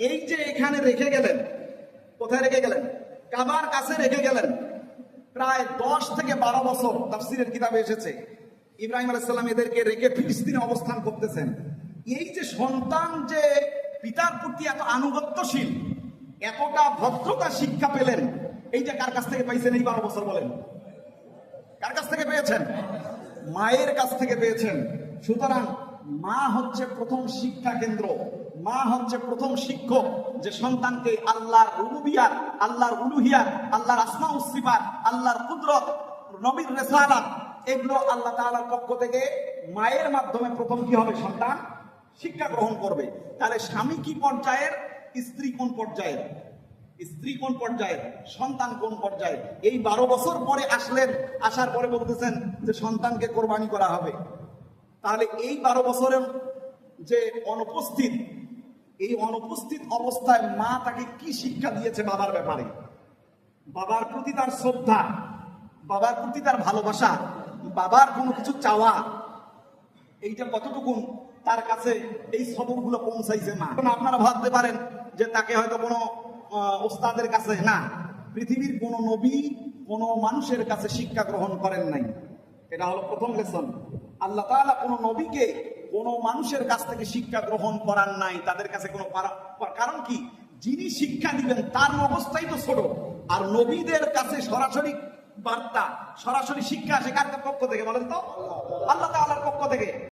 এই যে এখানে রেখে গেলেন, কোথায় রেখে গেলেন? কাবার কাছে রেখে গেলেন। প্রায় 10 থেকে 12 বছর তাফসীরের কিতাবে এসেছে ইব্রাহিম আলাইহিস সালাম এদেরকে রেখে ফিলিস্তিনে অবস্থান করতেছেন। এই যে সন্তান যে পিতার প্রতি এত আনুগত্যশীল, এতটা ভদ্রতা শিক্ষা পেলেন, এইটা কার কাছ থেকে পাইছেন? এই 12 বছর বলেন, কার কাছ থেকে পেয়েছেন? মায়ের কাছ থেকে পেয়েছেন। সুতরাং মা হচ্ছে প্রথম শিক্ষা কেন্দ্র, মা হচ্ছে প্রথম শিক্ষক, যে সন্তানকে আল্লাহর রুবুবিয়াত, আল্লাহর উলুহিয়াত, আল্লাহর আসমা ও সিফাত, আল্লাহর কুদরত, নবীর রিসালাত, এগুলো আল্লাহ তাআলার পক্ষ থেকে মায়ের মাধ্যমে প্রথম কি হবে? সন্তান শিক্ষা গ্রহণ করবে। তাহলে স্বামী কি পর্যায়ের, স্ত্রী কোন পর্যায়ের? স্ত্রী কোন পর্যায়ের, সন্তান কোন পর্যায়ে? এই 12 বছর পরে আসলেন, আসার পরে বলতেছেন যে সন্তানকে কোরবানি করা হবে। তাহলে এই 12 বছরের যে অনুপস্থিত, এই অনুপস্থিত অবস্থায় মা তাকে কি শিক্ষা দিয়েছে বাবার ব্যাপারে? বাবার প্রতি তার শ্রদ্ধা, বাবার প্রতি তার ভালোবাসা, বাবার কোনো কিছু চাওয়া, এইটা কতটুকু তার কাছে এই সবকগুলো পৌঁছাইছে মা? আপনারা ভাবতে পারেন যে তাকে হয়তো কোনো ওস্তাদের কাছে, না, পৃথিবীর কোন নবী কোন মানুষের কাছে শিক্ষা গ্রহণ করেন নাই। এটা হলো প্রথম লেসন। আল্লাহ তাআলা কোন নবীকে কোন মানুষের কাছ থেকে শিক্ষা গ্রহণ করান নাই, তাদের কাছে কোনো কারণ কি? যিনি শিক্ষা দিবেন তার অবস্থাই তো ছোট। আর নবীদের কাছে সরাসরি বার্তা, সরাসরি শিক্ষা আসে কার পক্ষ থেকে বলেন তো? আল্লাহ তাআলার পক্ষ থেকে।